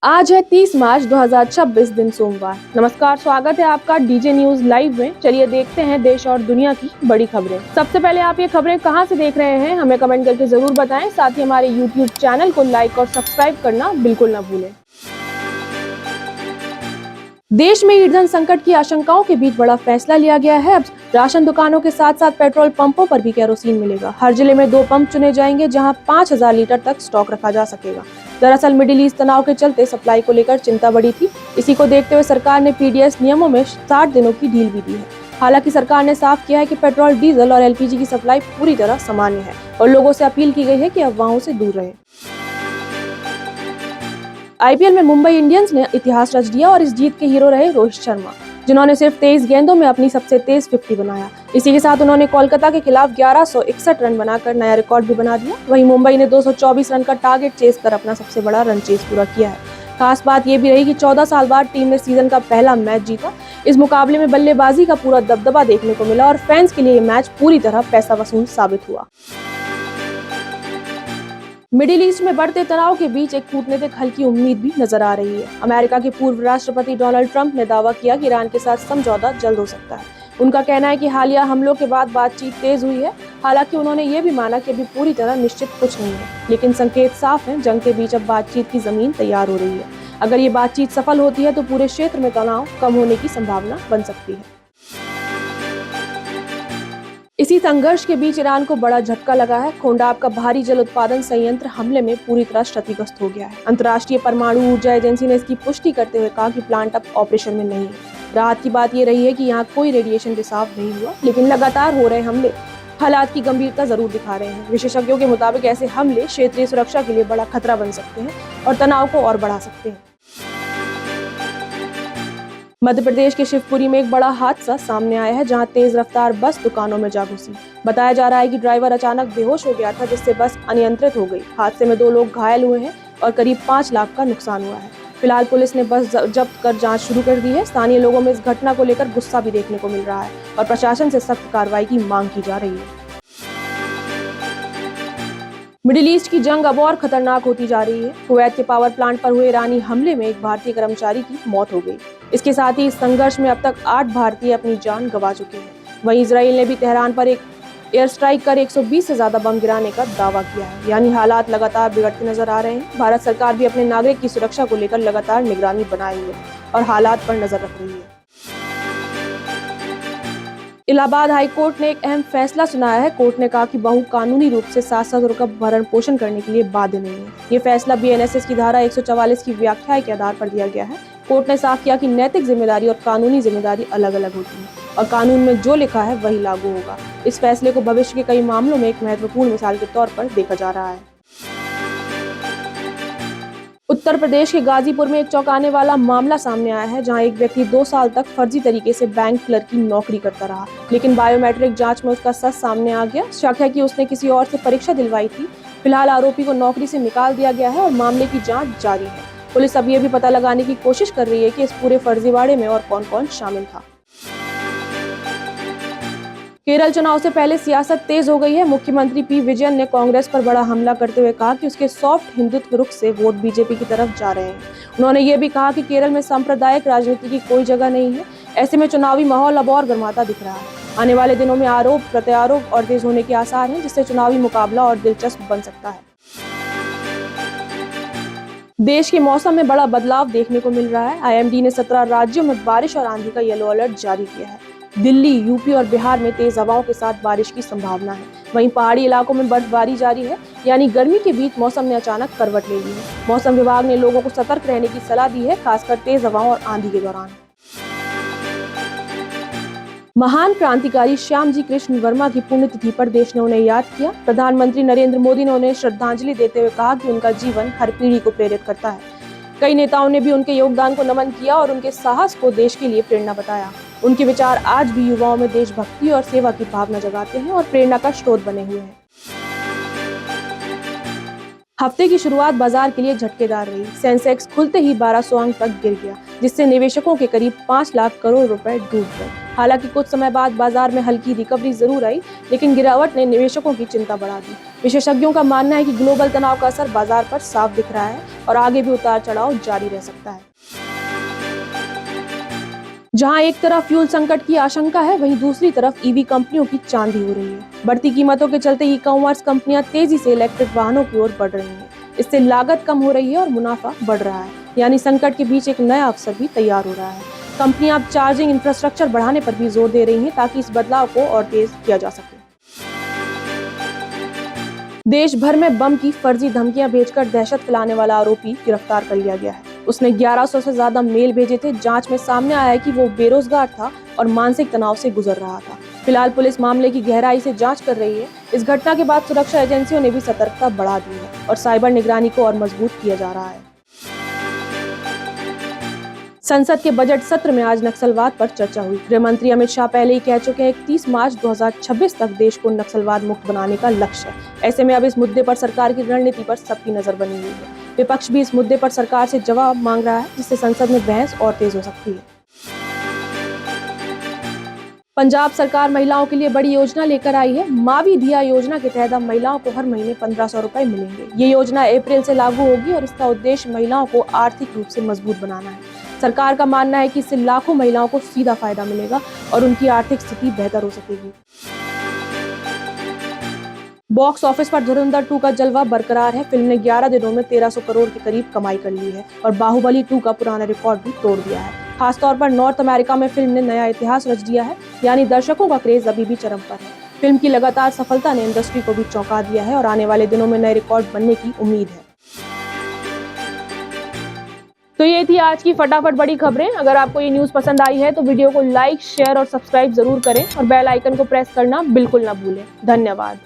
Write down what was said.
आज है 30 मार्च 2026 दिन सोमवार। नमस्कार, स्वागत है आपका डीजे न्यूज लाइव में। चलिए देखते हैं देश और दुनिया की बड़ी खबरें। सबसे पहले आप ये खबरें कहां से देख रहे हैं हमें कमेंट करके जरूर बताएं। साथ ही हमारे यूट्यूब चैनल को लाइक और सब्सक्राइब करना बिल्कुल ना भूलें। देश में ईंधन संकट की आशंकाओं के बीच बड़ा फैसला लिया गया है। अब राशन दुकानों के साथ साथ पेट्रोल पंपों पर भी केरोसिन मिलेगा। हर जिले में 2 पंप चुने जाएंगे जहां 5000 लीटर तक स्टॉक रखा जा सकेगा। दरअसल मिडिल ईस्ट तनाव के चलते सप्लाई को लेकर चिंता बढ़ी थी। इसी को देखते हुए सरकार ने पीडीएस नियमों में 60 दिनों की ढील भी दी है। हालांकि सरकार ने साफ किया है कि पेट्रोल, डीजल और एलपीजी की सप्लाई पूरी तरह सामान्य है और लोगों से अपील की गई है कि अफवाहों से दूर रहें। आईपीएल में मुंबई इंडियंस ने इतिहास रच दिया और इस जीत के हीरो रहे रोहित शर्मा, जिन्होंने सिर्फ 23 गेंदों में अपनी सबसे तेज 50 बनाया। इसी के साथ उन्होंने कोलकाता के खिलाफ 1161 रन बनाकर नया रिकॉर्ड भी बना दिया। वहीं मुंबई ने 224 रन का टारगेट चेस कर अपना सबसे बड़ा रन चेस पूरा किया है। खास बात यह भी रही कि 14 साल बाद टीम ने सीजन का पहला मैच जीता। इस मुकाबले में बल्लेबाजी का पूरा दबदबा देखने को मिला और फैंस के लिए ये मैच पूरी तरह पैसा वसूल साबित हुआ। मिडिल ईस्ट में बढ़ते तनाव के बीच एक कूटनीतिक हल की उम्मीद भी नजर आ रही है। अमेरिका के पूर्व राष्ट्रपति डोनाल्ड ट्रंप ने दावा किया कि ईरान के साथ समझौता जल्द हो सकता है। उनका कहना है कि हालिया हमलों के बाद बातचीत तेज हुई है। हालांकि उन्होंने ये भी माना कि अभी पूरी तरह निश्चित कुछ नहीं है, लेकिन संकेत साफ है, जंग के बीच अब बातचीत की जमीन तैयार हो रही है। अगर ये बातचीत सफल होती है तो पूरे क्षेत्र में तनाव कम होने की संभावना बन सकती है। इसी संघर्ष के बीच ईरान को बड़ा झटका लगा है। खोंडाब का भारी जल उत्पादन संयंत्र हमले में पूरी तरह क्षतिग्रस्त हो गया है। अंतर्राष्ट्रीय परमाणु ऊर्जा एजेंसी ने इसकी पुष्टि करते हुए कहा कि प्लांट अब ऑपरेशन में नहीं है। राहत की बात यह रही है कि यहाँ कोई रेडिएशन रिसाव नहीं हुआ, लेकिन लगातार हो रहे हमले हालात की गंभीरता जरूर दिखा रहे हैं। विशेषज्ञों के मुताबिक ऐसे हमले क्षेत्रीय सुरक्षा के लिए बड़ा खतरा बन सकते हैं और तनाव को और बढ़ा सकते हैं। मध्य प्रदेश के शिवपुरी में एक बड़ा हादसा सामने आया है, जहां तेज रफ्तार बस दुकानों में जा घुसी। बताया जा रहा है कि ड्राइवर अचानक बेहोश हो गया था, जिससे बस अनियंत्रित हो गई। हादसे में 2 लोग घायल हुए हैं और करीब 5 लाख का नुकसान हुआ है। फिलहाल पुलिस ने बस जब्त कर जांच शुरू कर दी है। स्थानीय लोगों में इस घटना को लेकर गुस्सा भी देखने को मिल रहा है और प्रशासन से सख्त कार्रवाई की मांग की जा रही है। मिडिल ईस्ट की जंग अब और खतरनाक होती जा रही है। कुवैत के पावर प्लांट पर हुए ईरानी हमले में एक भारतीय कर्मचारी की मौत हो गई। इसके साथ ही इस संघर्ष में अब तक 8 भारतीय अपनी जान गंवा चुके हैं। वहीं इजराइल ने भी तेहरान पर एक एयर स्ट्राइक कर 120 से ज्यादा बम गिराने का दावा किया है। यानी हालात लगातार बिगड़ते नजर आ रहे हैं। भारत सरकार भी अपने नागरिक की सुरक्षा को लेकर लगातार निगरानी बनाए हुए और हालात पर नजर रख रही है। इलाहाबाद हाई कोर्ट ने एक अहम फैसला सुनाया है। कोर्ट ने कहा कि बहू कानूनी रूप से सास-ससुर का भरण पोषण करने के लिए बाध्य नहीं है। ये फैसला बीएनएसएस की धारा 144 की व्याख्या के आधार पर दिया गया है। कोर्ट ने साफ किया कि नैतिक जिम्मेदारी और कानूनी जिम्मेदारी अलग अलग होती है और कानून में जो लिखा है वही लागू होगा। इस फैसले को भविष्य के कई मामलों में एक महत्वपूर्ण मिसाल के तौर पर देखा जा रहा है। उत्तर प्रदेश के गाजीपुर में एक चौंकाने वाला मामला सामने आया है, जहां एक व्यक्ति 2 साल तक फर्जी तरीके से बैंक क्लर्क की नौकरी करता रहा, लेकिन बायोमेट्रिक जांच में उसका सच सामने आ गया। शक है कि उसने किसी और से परीक्षा दिलवाई थी। फिलहाल आरोपी को नौकरी से निकाल दिया गया है और मामले की जांच जारी है। पुलिस अब ये भी पता लगाने की कोशिश कर रही है कि इस पूरे फर्जीवाड़े में और कौन कौन शामिल था। केरल चुनाव से पहले सियासत तेज हो गई है। मुख्यमंत्री पी विजयन ने कांग्रेस पर बड़ा हमला करते हुए कहा कि उसके सॉफ्ट हिंदुत्व रुख से वोट बीजेपी की तरफ जा रहे हैं। उन्होंने ये भी कहा कि केरल में सांप्रदायिक राजनीति की कोई जगह नहीं है। ऐसे में चुनावी माहौल अब और गर्माता दिख रहा है। आने वाले दिनों में आरोप प्रत्यारोप और तेज होने के आसार हैं, जिससे चुनावी मुकाबला और दिलचस्प बन सकता है। देश के मौसम में बड़ा बदलाव देखने को मिल रहा है। आईएमडी ने 17 राज्यों में बारिश और आंधी का येलो अलर्ट जारी किया है। दिल्ली, यूपी और बिहार में तेज हवाओं के साथ बारिश की संभावना है। वहीं पहाड़ी इलाकों में बर्फबारी जारी है। यानी गर्मी के बीच मौसम ने अचानक करवट ले ली है। मौसम विभाग ने लोगों को सतर्क रहने की सलाह दी है, खासकर तेज हवाओं और आंधी के दौरान। महान क्रांतिकारी श्यामजी कृष्ण वर्मा की पुण्यतिथि पर देश ने उन्हें याद किया। प्रधानमंत्री नरेंद्र मोदी ने उन्हें श्रद्धांजलि देते हुए कहा कि उनका जीवन हर पीढ़ी को प्रेरित करता है। कई नेताओं ने भी उनके योगदान को नमन किया और उनके साहस को देश के लिए प्रेरणा बताया। उनके विचार आज भी युवाओं में देशभक्ति और सेवा की भावना जगाते हैं और प्रेरणा का स्रोत बने हुए हैं। हफ्ते की शुरुआत बाजार के लिए झटकेदार रही। सेंसेक्स खुलते ही 1200 अंक तक गिर गया, जिससे निवेशकों के करीब 5 लाख करोड़ रुपए डूब गए। हालांकि कुछ समय बाद बाजार में हल्की रिकवरी जरूर आई, लेकिन गिरावट ने निवेशकों की चिंता बढ़ा दी। विशेषज्ञों का मानना है कि ग्लोबल तनाव का असर बाजार पर साफ दिख रहा है और आगे भी उतार चढ़ाव जारी रह सकता है। जहां एक तरफ फ्यूल संकट की आशंका है, वहीं दूसरी तरफ ईवी कंपनियों की चांदी हो रही है। बढ़ती कीमतों के चलते ई कॉमर्स कंपनियां तेजी से इलेक्ट्रिक वाहनों की ओर बढ़ रही हैं। इससे लागत कम हो रही है और मुनाफा बढ़ रहा है, यानी संकट के बीच एक नया अवसर भी तैयार हो रहा है। कंपनियां अब चार्जिंग इंफ्रास्ट्रक्चर बढ़ाने पर भी जोर दे रही हैं ताकि इस बदलाव को और तेज किया जा सके। देश भर में बम की फर्जी धमकियां भेजकर दहशत फैलाने वाला आरोपी गिरफ्तार कर लिया गया है। उसने 1100 से ज्यादा मेल भेजे थे। जांच में सामने आया है कि वो बेरोजगार था और मानसिक तनाव से गुजर रहा था। फिलहाल पुलिस मामले की गहराई से जांच कर रही है। इस घटना के बाद सुरक्षा एजेंसियों ने भी सतर्कता बढ़ा दी है और साइबर निगरानी को और मजबूत किया जा रहा है। संसद के बजट सत्र में आज नक्सलवाद पर चर्चा हुई। गृह मंत्री अमित शाह पहले ही कह चुके हैं 31 मार्च 2026 तक देश को नक्सलवाद मुक्त बनाने का लक्ष्य है। ऐसे में अब इस मुद्दे पर सरकार की रणनीति पर सबकी नजर बनी हुई है। विपक्ष भी इस मुद्दे पर सरकार से जवाब मांग रहा है, जिससे संसद में बहस और तेज हो सकती है। पंजाब सरकार महिलाओं के लिए बड़ी योजना लेकर आई है। मावी धिया योजना के तहत महिलाओं को हर महीने 1500 रुपए मिलेंगे। ये योजना अप्रैल से लागू होगी और इसका उद्देश्य महिलाओं को आर्थिक रूप से मजबूत बनाना है। सरकार का मानना है कि इससे लाखों महिलाओं को सीधा फायदा मिलेगा और उनकी आर्थिक स्थिति बेहतर हो सकेगी। बॉक्स ऑफिस पर धुरंधर 2 का जलवा बरकरार है। फिल्म ने 11 दिनों में 1300 करोड़ के करीब कमाई कर ली है और बाहुबली 2 का पुराना रिकॉर्ड भी तोड़ दिया है। खासतौर पर नॉर्थ अमेरिका में फिल्म ने नया इतिहास रच दिया है, यानी दर्शकों का क्रेज अभी भी चरम पर है। फिल्म की लगातार सफलता ने इंडस्ट्री को भी चौंका दिया है और आने वाले दिनों में नए रिकॉर्ड बनने की उम्मीद है। तो ये थी आज की फटाफट बड़ी खबरें। अगर आपको ये न्यूज़ पसंद आई है तो वीडियो को लाइक, शेयर और सब्सक्राइब जरूर करें और बेल आइकन को प्रेस करना बिल्कुल ना भूलें। धन्यवाद।